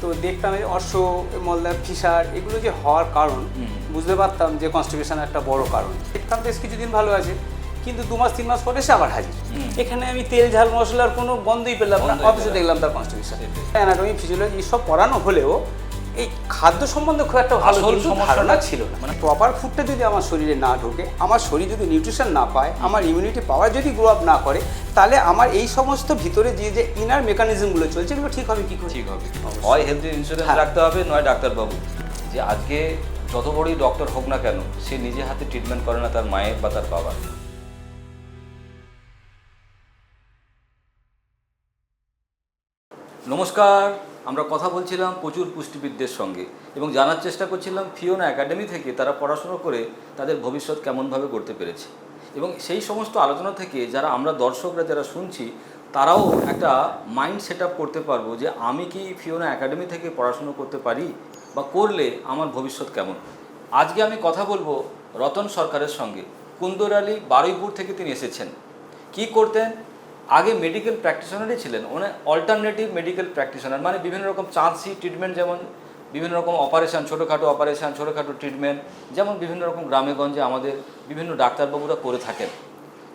তো দেখতাম এই অর্শ, মলদার ফিসার এগুলো যে হওয়ার কারণ বুঝতে পারতাম যে কনস্টিপেশন একটা বড় কারণ। দেখতাম বেশ কিছুদিন ভালো আছে, কিন্তু 2 মাস 3 মাস পরে সে আবার হাজির। এখানে আমি তেল ঝাল মশলার কোনো গন্ধই পেলাম না, অথচ দেখলাম তার কনস্টিপেশন। অ্যানাটমি ফিজিওলজি এসব পড়ানো হলেও এই খাদ্য সম্বন্ধে খুব একটা ভালো ধারণা ছিল না। মানে প্রপার ফুডটা যদি আমার শরীরে না ঢোকে, আমার শরীর যদি নিউট্রিশন না পায়, আমার ইমিউনিটি পাওয়ার যদি গ্রো আপ না করে, তাহলে আমার এই সমস্ত ভিতরে যে ইনার মেকানিজমগুলো চলছে এগুলো ঠিক হবে কি করে? ঠিক হবে, হয় হেলথ ইন্স্যুরেন্স রাখতে হবে, নয় ডাক্তারবাবু। যে আজকে যত বড়ই ডক্টর হোক না কেন, সে নিজে হাতে ট্রিটমেন্ট করে না তার মায়ের বা তার বাবার। নমস্কার, আমরা কথা বলছিলাম প্রচুর পুষ্টিবিদদের সঙ্গে এবং জানার চেষ্টা করছিলাম ফিওনা একাডেমি থেকে তারা পড়াশুনো করে তাদের ভবিষ্যৎ কেমনভাবে করতে পেরেছে। এবং সেই সমস্ত আলোচনা থেকে যারা আমরা দর্শকরা যারা শুনছি, তারাও একটা মাইন্ড সেট আপ করতে পারবো যে আমি কি ফিওনা একাডেমি থেকে পড়াশুনো করতে পারি, বা করলে আমার ভবিষ্যৎ কেমন। আজকে আমি কথা বলবো রতন সরকারের সঙ্গে। কুন্দরালি বারুইপুর থেকে তিনি এসেছেন। কি করতেন? আগে মেডিকেল প্র্যাকটিশনারই ছিলেন, মানে অল্টারনেটিভ মেডিকেল প্র্যাকটিশনার, মানে বিভিন্ন রকম চান্সি ট্রিটমেন্ট, যেমন বিভিন্ন রকম অপারেশান, ছোটোখাটো ট্রিটমেন্ট, যেমন বিভিন্ন রকম গ্রামেগঞ্জে আমাদের বিভিন্ন ডাক্তারবাবুরা করে থাকেন।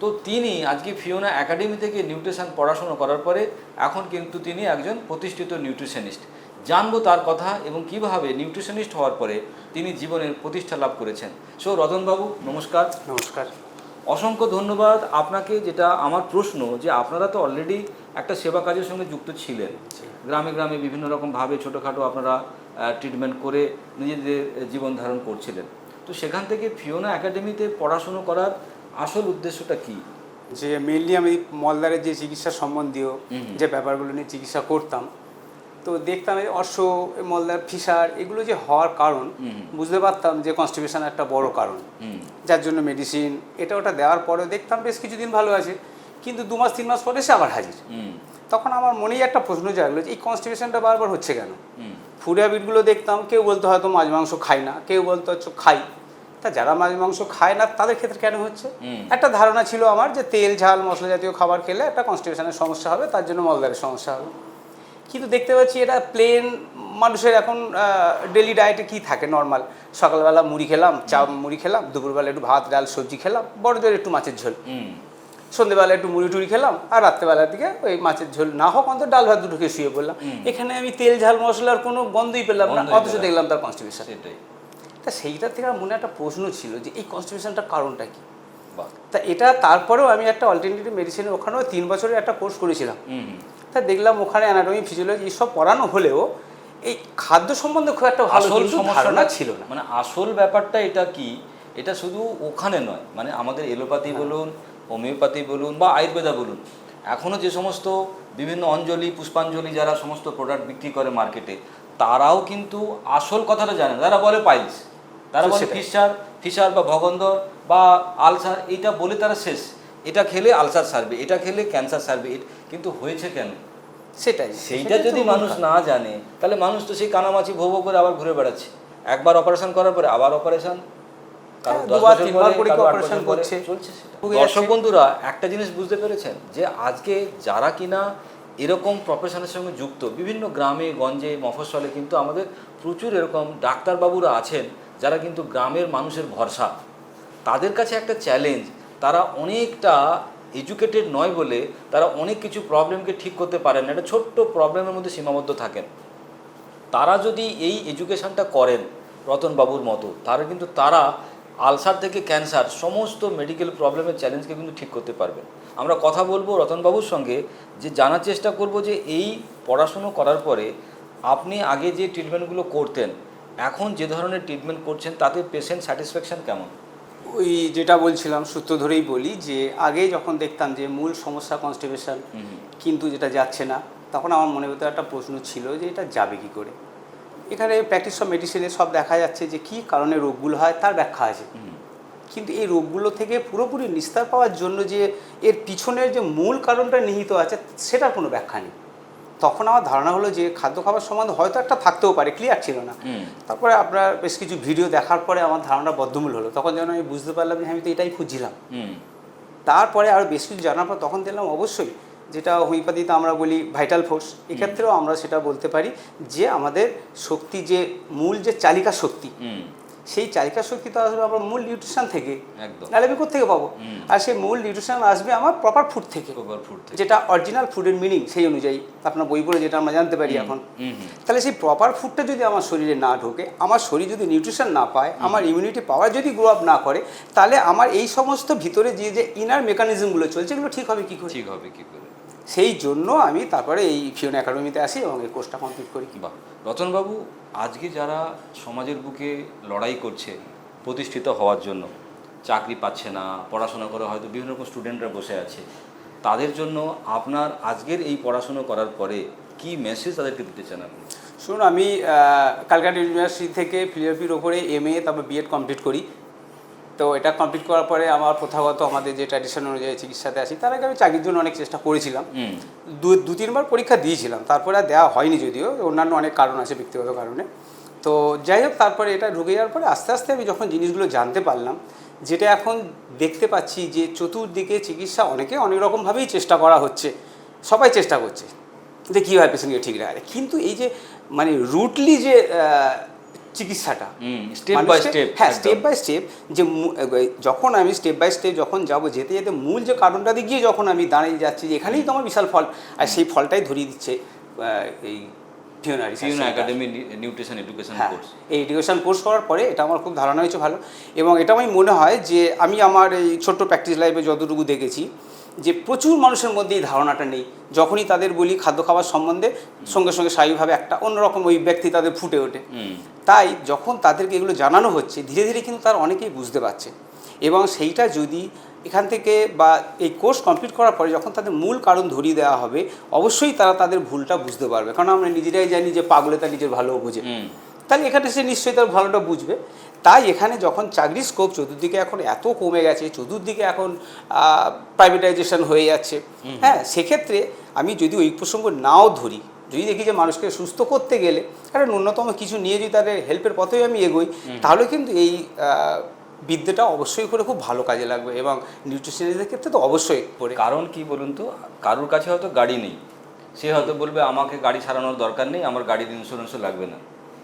তো তিনি আজকে ফিওনা একাডেমি থেকে নিউট্রিশন পড়াশোনা করার পরে এখন কিন্তু তিনি একজন প্রতিষ্ঠিত নিউট্রিশনিস্ট। জানবো তার কথা এবং কিভাবে নিউট্রিশনিস্ট হওয়ার পরে তিনি জীবনের প্রতিষ্ঠা লাভ করেছেন। সো রতনবাবু নমস্কার। নমস্কার, অসংখ্য ধন্যবাদ আপনাকে। যেটা আমার প্রশ্ন, যে আপনারা তো অলরেডি একটা সেবা কাজের সঙ্গে যুক্ত ছিলেন, গ্রামে গ্রামে বিভিন্ন রকমভাবে ছোটোখাটো আপনারা ট্রিটমেন্ট করে নিজেদের জীবন ধারণ করছিলেন। তো সেখান থেকে ফিওনা একাডেমিতে পড়াশুনো করার আসল উদ্দেশ্যটা কি? যে মেনলি আমি মলদারের যে চিকিৎসা সম্বন্ধীয় যে ব্যাপারগুলো নিয়ে চিকিৎসা করতাম, তো দেখতাম এই অর্শ, মলদার ফিসার এগুলো যে হওয়ার কারণ বুঝতে পারতাম যে কনস্টিপেশন একটা বড় কারণ, যার জন্য মেডিসিন এটা ওটা দেওয়ার পরেও দেখতাম বেশ কিছুদিন ভালো আছে, কিন্তু 2 মাস 3 মাস পরে সে আবার হাজির। তখন আমার মনেই একটা প্রশ্ন জাগলো যে এই কনস্টিপেশনটা বারবার হচ্ছে কেন। ফুড হ্যাবিটগুলো দেখতাম, কেউ বলতো হয়তো মাছ মাংস খাই না, কেউ বলতো হচ্ছে খাই। তা যারা মাছ মাংস খায় না তাদের ক্ষেত্রে কেন হচ্ছে? একটা ধারণা ছিল আমার যে তেল ঝাল মশলা জাতীয় খাবার খেলে একটা কনস্টিপেশনের সমস্যা হবে, তার জন্য মলদারের সমস্যা হবে। কিন্তু দেখতে পাচ্ছি এটা প্লেন মানুষের এখন ডেলি ডায়েটে কী থাকে, নর্মাল সকালবেলা মুড়ি খেলাম, মুড়ি খেলাম, দুপুরবেলা একটু ভাত ডাল সবজি খেলাম, বড় জোর একটু মাছের ঝোল, সন্ধ্যেবেলা একটু মুড়ি টুড়ি খেলাম, আর রাত্রেবেলার দিকে ওই মাছের ঝোল না হোক অন্তত ডাল ভাত দুটো খেয়ে শুয়ে পড়লাম। এখানে আমি তেল ঝাল মশলার কোনো গন্ধই পেলাম না, অথচ দেখলাম তার কনস্টিপেশন। এটাই। তা সেইটার থেকে আমার মনে একটা প্রশ্ন ছিল যে এই কনস্টিপেশনটার কারণটা কি। তা এটা তারপরেও আমি একটা অল্টারনেটিভ মেডিসিনের ওখানেও 3 বছরের একটা কোর্স করেছিলাম। তা দেখলাম ওখানে অ্যানাটমি ফিজিওলজি এসব পড়ানো হলেও এই খাদ্য সম্বন্ধে খুব একটা ভালো ধারণা ছিল না। মানে আসল ব্যাপারটা এটা কি, এটা শুধু ওখানে নয়, মানে আমাদের এলোপ্যাথি বলুন, হোমিওপ্যাথি বলুন বা আয়ুর্বেদা বলুন, এখনও যে সমস্ত বিভিন্ন অঞ্জলি পুষ্পাঞ্জলি যারা সমস্ত প্রোডাক্ট বিক্রি করে মার্কেটে, তারাও কিন্তু আসল কথাটা জানে না। তারা বলে পাইলস, তারা বলে ফিসার বা ভগন্দর বা আলসার, এইটা বলে তারা শেষ। এটা খেলে আলসার সারবে, এটা খেলে ক্যান্সার সারবে, কিন্তু হয়েছে কেন সেইটা যদি মানুষ না জানে, তাহলে মানুষ তো সেই কানামাছি ভোগ করে আবার ঘুরে বেড়াচ্ছে। একবার অপারেশন করার পরে আবার অপারেশন, চলছে। দর্শক বন্ধুরা, একটা জিনিস বুঝতে পেরেছেন যে আজকে যারা কিনা এরকম প্রফেশনের সঙ্গে যুক্ত, বিভিন্ন গ্রামে গঞ্জে মফস্বলে কিন্তু আমাদের প্রচুর এরকম ডাক্তারবাবুরা আছেন যারা কিন্তু গ্রামের মানুষের ভরসা। তাদের কাছে একটা চ্যালেঞ্জ, তারা অনেকটা এডুকেটেড নয় বলে তারা অনেক কিছু প্রবলেমকে ঠিক করতে পারেন না, একটা ছোট্ট প্রবলেমের মধ্যে সীমাবদ্ধ থাকেন। তারা যদি এই এডুকেশনটা করেন রতনবাবুর মতো, তাহলে কিন্তু তারা আলসার থেকে ক্যান্সার সমস্ত মেডিকেল প্রবলেমের চ্যালেঞ্জকে কিন্তু ঠিক করতে পারবেন। আমরা কথা বলবো রতনবাবুর সঙ্গে, যে জানার চেষ্টা করব যে এই পড়াশুনো করার পরে আপনি আগে যে ট্রিটমেন্টগুলো করতেন, এখন যে ধরনের ট্রিটমেন্ট করছেন তাতে পেশেন্ট স্যাটিসফ্যাকশন কেমন? ওই যেটা বলছিলাম সূত্র ধরেই বলি, যে আগে যখন দেখতাম যে মূল সমস্যা কনস্টিপেশন, কিন্তু যেটা যাচ্ছে না, তখন আমার মনের ভিতরে একটা প্রশ্ন ছিল যে এটা যাবে কি করে। এখানে প্র্যাকটিস অফ মেডিসিনে সব দেখা যাচ্ছে যে কী কারণে রোগগুলো হয় তার ব্যাখ্যা আছে, কিন্তু এই রোগগুলো থেকে পুরোপুরি নিস্তার পাওয়ার জন্য যে এর পিছনের যে মূল কারণটা নিহিত আছে সেটার কোনো ব্যাখ্যা নেই। তখন আমার ধারণা হলো যে খাদ্য খাবার সম্বন্ধে হয়তো একটা থাকতেও পারে, ক্লিয়ার ছিল না। তারপরে আপনার বেশ কিছু ভিডিও দেখার পরে আমার ধারণা বদ্ধমূল হলো, তখন যেন আমি বুঝতে পারলাম যে আমি তো এটাই খুঁজছিলাম। তারপরে আরও বেশ কিছু জানার পর তখন দেখলাম অবশ্যই যেটা হোমিওপ্যাথিতে আমরা বলি ভাইটাল ফোর্স, এক্ষেত্রেও আমরা সেটা বলতে পারি যে আমাদের শক্তি, যে মূল যে চালিকা শক্তি, সেই চালিকা শক্তি তো আসবে আমার মূল নিউট্রিশন থেকে, একদম। নাহলে আমি কোথেকে পাবো? আর সেই মূল নিউট্রিশন আসবে আমার প্রপার ফুড থেকে, যেটা অরিজিনাল ফুডের মিনিং সেই অনুযায়ী আপনার বই পড়ে যেটা আমরা জানতে পারি এখন। তাহলে সেই প্রপার ফুডটা যদি আমার শরীরে না ঢোকে, আমার শরীর যদি নিউট্রিশন না পায়, আমার ইমিউনিটি পাওয়ার যদি গ্রো আপ না করে, তাহলে আমার এই সমস্ত ভিতরে যে ইনার মেকানিজমগুলো চলছে এগুলো ঠিক হবে কী করে? সেই জন্য আমি তারপরে এই ফিওনা একাডেমিতে আসি এবং এই কোর্সটা কমপ্লিট করি। বাহ, রতনবাবু, আজকে যারা সমাজের বুকে লড়াই করছে প্রতিষ্ঠিত হওয়ার জন্য, চাকরি পাচ্ছে না, পড়াশোনা করে হয়তো বিভিন্ন রকম স্টুডেন্টরা বসে আছে, তাদের জন্য আপনার আজকের এই পড়াশোনা করার পরে কি মেসেজ তাদেরকে দিতে চান আপনি? শুনুন, আমি ক্যালকাটা ইউনিভার্সিটি থেকে ফিলিওপির ওপরে MA তারপর B.Ed কমপ্লিট করি। তো এটা কমপ্লিট করার পরে আমার প্রথাগত আমাদের যে ট্র্যাডিশন অনুযায়ী চিকিৎসাতে আছি, তার আগে আমি চাকরির জন্য অনেক চেষ্টা করেছিলাম, দু তিনবার পরীক্ষা দিয়েছিলাম, তারপরে আর দেওয়া হয়নি, যদিও অন্যান্য অনেক কারণ আছে ব্যক্তিগত কারণে। তো যাই হোক, তারপরে এটা ঢুকে যাওয়ার পরে আস্তে আস্তে আমি যখন জিনিসগুলো জানতে পারলাম, যেটা এখন দেখতে পাচ্ছি যে চতুর্দিকে চিকিৎসা অনেক রকমভাবেই চেষ্টা করা হচ্ছে, সবাই চেষ্টা করছে যে কীভাবে পেশেন্টকে ঠিক রাখা যায়, কিন্তু এই যে মানে রুটলি যে চিকিৎসাটা স্টেপ বাই স্টেপ, হ্যাঁ স্টেপ বাই স্টেপ, যে যখন আমি স্টেপ বাই স্টেপ যখন যাবো, যেতে যেতে মূল যে কারণটাতে গিয়ে যখন আমি দাঁড়িয়ে যাচ্ছি যে এখানেই তো আমার বিশাল ফল, আর সেই ফলটাই ধরিয়ে দিচ্ছে এই Fiona academy nutrition education course. এই এডুকেশন কোর্স করার পরে এটা আমার খুব ধারণা হয়েছে ভালো, এবং এটা আমি মনে হয় যে আমি আমার এই ছোট্ট প্র্যাকটিস লাইফে যতটুকু দেখেছি যে প্রচুর মানুষের মধ্যে এই ধারণাটা নেই। যখনই তাদের বলি খাদ্য খাবার সম্বন্ধে, সঙ্গে সঙ্গে স্বাভাবিকভাবে একটা অন্যরকম ওই ব্যক্তি তাদের ফুটে ওঠে। তাই যখন তাদেরকে এগুলো জানানো হচ্ছে, ধীরে ধীরে কিন্তু তারা অনেকেই বুঝতে পারছে, এবং সেইটা যদি এখান থেকে বা এই কোর্স কমপ্লিট করার পরে যখন তাদের মূল কারণ ধরিয়ে দেওয়া হবে, অবশ্যই তারা তাদের ভুলটা বুঝতে পারবে, কারণ আমরা নিজেরাই জানি যে পাগলে তার নিজের ভালো বোঝে, তাহলে এখানে সে নিশ্চয়ই তার ভালোটা বুঝবে। তাই এখানে যখন চাকরির স্কোপ চতুর্দিকে এখন এত কমে গেছে, চতুর্দিকে এখন প্রাইভেটাইজেশন হয়ে যাচ্ছে, হ্যাঁ, সেক্ষেত্রে আমি যদি ওই প্রসঙ্গ নাও ধরি, যদি দেখি যে মানুষকে সুস্থ করতে গেলে একটা ন্যূনতম কিছু নিয়ে যদি তাদের হেল্পের পথেই আমি এগোই, তাহলে কিন্তু এই বিদ্যাটা অবশ্যই করে খুব ভালো কাজে লাগবে, এবং নিউট্রিশনিস্টের ক্ষেত্রে তো অবশ্যই করে। কারণ কি বলুন তো, কারোর কাছে হয়তো গাড়ি নেই, সে হয়তো বলবে আমাকে গাড়ি সারানোর দরকার নেই, আমার গাড়ির ইন্স্যুরেন্সও লাগবে না,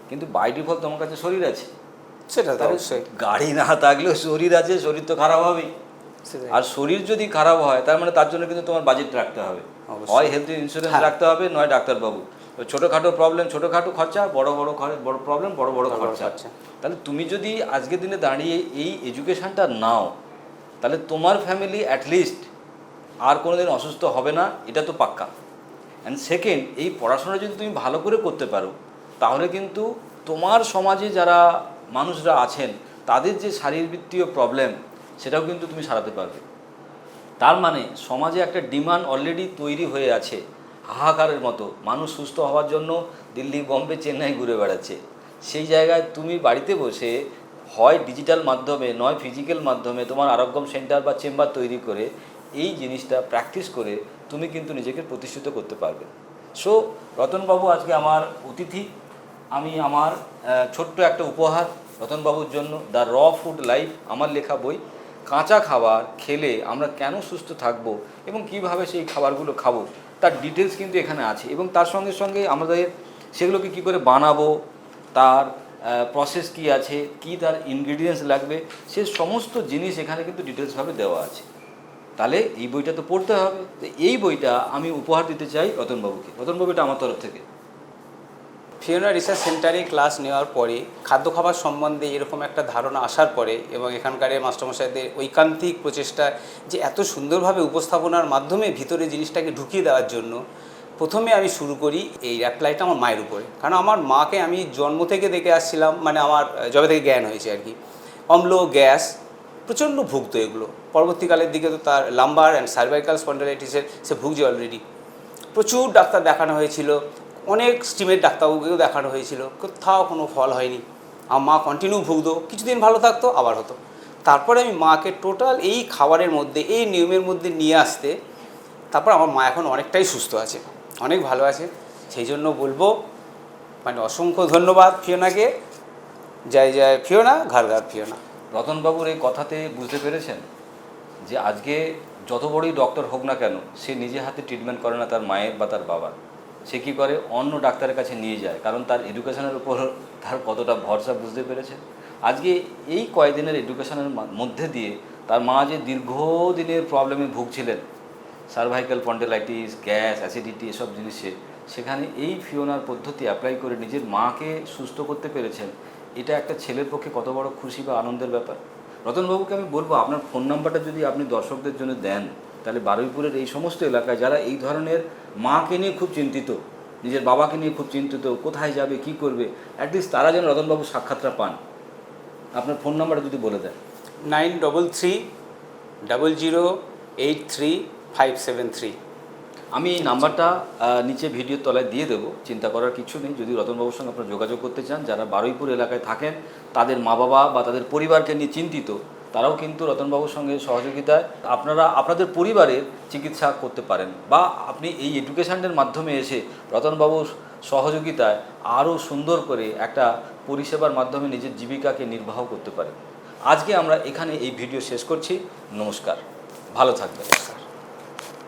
কিন্তু বাই ডিফল্ট তোমার কাছে শরীর আছে, সেটা তো অবশ্যই, গাড়ি না থাকলেও শরীর আছে, শরীর তো খারাপ হবেই। আর শরীর যদি খারাপ হয় তার মানে তার জন্য কিন্তু তোমার বাজেট রাখতে হবে, হয় হেলথ ইন্স্যুরেন্স রাখতে হবে, নয় ডাক্তারবাবু। ছোটোখাটো প্রবলেম ছোটোখাটো খরচা, বড় প্রবলেম বড় খরচা। তাহলে তুমি যদি আজকের দিনে দাঁড়িয়ে এই এডুকেশানটা নাও, তাহলে তোমার ফ্যামিলি অ্যাটলিস্ট আর কোনোদিন অসুস্থ হবে না, এটা তো পাক্কা। অ্যান্ড সেকেন্ড, এই পড়াশোনা যদি তুমি ভালো করে করতে পারো, তাহলে কিন্তু তোমার সমাজে যারা মানুষরা আছেন তাদের যে শারীরবৃত্তীয় প্রবলেম, সেটাও কিন্তু তুমি সারাতে পারবে। তার মানে সমাজে একটা ডিমান্ড অলরেডি তৈরি হয়ে আছে, হাহাকারের মতো, মানুষ সুস্থ হওয়ার জন্য দিল্লি, বম্বে, চেন্নাই ঘুরে বেড়াচ্ছে। সেই জায়গায় তুমি বাড়িতে বসে হয় ডিজিটাল মাধ্যমে, নয় ফিজিক্যাল মাধ্যমে তোমার আরোগ্যম সেন্টার বা চেম্বার তৈরি করে এই জিনিসটা প্র্যাকটিস করে তুমি কিন্তু নিজেকে প্রতিষ্ঠিত করতে পারবে। সো রতনবাবু আজকে আমার অতিথি, আমি আমার ছোট্ট একটা উপহার রতনবাবুর জন্য, দ্য র ফুড লাইফ, আমার লেখা বই। কাঁচা খাবার খেলে আমরা কেন সুস্থ থাকব এবং কিভাবে সেই খাবারগুলো খাবো, তার ডিটেলস কিন্তু এখানে আছে, এবং তার সঙ্গে সঙ্গে আমাদের সেগুলোকে কী করে বানাবো, তার প্রসেস কি আছে, কি তার ইনগ্রিডিয়েন্টস লাগবে, সে সমস্ত জিনিস এখানে কিন্তু ডিটেলসভাবে দেওয়া আছে। তাহলে এই বইটা তো পড়তে হবে। তো এই বইটা আমি উপহার দিতে চাই রতনবাবুকে। রতনবাবু, এটা আমার তরফ থেকে। ফিওনা রিসার্চ সেন্টারে ক্লাস নেওয়ার পরে খাদ্য খাবার সম্বন্ধে এরকম একটা ধারণা আসার পরে, এবং এখানকার মাস্টারমশাইদের ঐকান্তিক প্রচেষ্টা যে এত সুন্দরভাবে উপস্থাপনার মাধ্যমে ভিতরে জিনিসটাকে ঢুকিয়ে দেওয়ার জন্য, প্রথমে আমি শুরু করি এই অ্যাপ্লাইটা আমার মায়ের উপরে। কারণ আমার মাকে আমি জন্ম থেকে দেখে আসছিলাম, মানে আমার যবে থেকে জ্ঞান হয়েছে আর কি, অম্ল, গ্যাস প্রচণ্ড ভুগতো এগুলো। পরবর্তীকালের দিকে তো তার লাম্বার অ্যান্ড সার্ভাইকাল স্পন্ডালাইটিসের সে ভুগছে অলরেডি। প্রচুর ডাক্তার দেখানো হয়েছিল, অনেক স্টিমের ডাক্তারবাবুকেও দেখানো হয়েছিল, কোথাও কোনো ফল হয়নি। আমার মা কন্টিনিউ ভুগতো, কিছুদিন ভালো থাকতো, আবার হতো। তারপরে আমি মাকে টোটাল এই খাবারের মধ্যে, এই নিয়মের মধ্যে নিয়ে আসতে, তারপর আমার মা এখন অনেকটাই সুস্থ আছে, অনেক ভালো আছে। সেই জন্য বলবো, মানে অসংখ্য ধন্যবাদ ফিওনাকে। জয় জয় ফিওনা, ঘর ঘর ফিওনা। রতনবাবুর এই কথাতে বুঝতে পেরেছেন যে আজকে যত বড়ই ডক্টর হোক না কেন, সে নিজে হাতে ট্রিটমেন্ট করে না তার মায়ের বা তার বাবার। সে কী করে, অন্য ডাক্তারের কাছে নিয়ে যায়, কারণ তার এডুকেশনের উপর তার কতটা ভরসা বুঝতে পেরেছে। আজকে এই কয়েকদিনের এডুকেশনের মধ্যে দিয়ে তার মা যে দীর্ঘদিনের প্রবলেমে ভুগছিলেন, সার্ভাইকাল স্পন্ডিলাইটিস, গ্যাস, অ্যাসিডিটি, এসব জিনিসে, সেখানে এই ফিওনার পদ্ধতি অ্যাপ্লাই করে নিজের মাকে সুস্থ করতে পেরেছেন। এটা একটা ছেলের পক্ষে কত বড় খুশি বা আনন্দের ব্যাপার। রতনবাবুকে আমি বলবো, আপনার ফোন নাম্বারটা যদি আপনি দর্শকদের জন্য দেন, তাহলে বারুইপুরের এই সমস্ত এলাকায় যারা এই ধরনের মাকে নিয়ে খুব চিন্তিত, নিজের বাবাকে নিয়ে খুব চিন্তিত, কোথায় যাবে, কি করবে, অ্যাটলিস্ট তারা যেন রতনবাবুর সাক্ষাৎটা পান। আপনার ফোন নাম্বারটা যদি বলে দেন। 9330838573। আমি এই নাম্বারটা নিচে ভিডিওর তলায় দিয়ে দেবো, চিন্তা করার কিছু নেই। যদি রতনবাবুর সঙ্গে আপনারা যোগাযোগ করতে চান, যারা বারুইপুর এলাকায় থাকেন, তাদের মা বাবা বা তাদের পরিবারকে নিয়ে চিন্তিত, তারাও কিন্তু রতনবাবুর সঙ্গে সহযোগিতায় আপনারা আপনাদের পরিবারের চিকিৎসা করতে পারেন, বা আপনি এই এডুকেশনের মাধ্যমে এসে রতনবাবুর সহযোগিতায় আরও সুন্দর করে একটা পরিষেবার মাধ্যমে নিজের জীবিকাকে নির্বাহ করতে পারেন। আজকে আমরা এখানে এই ভিডিও শেষ করছি। নমস্কার, ভালো থাকবেন।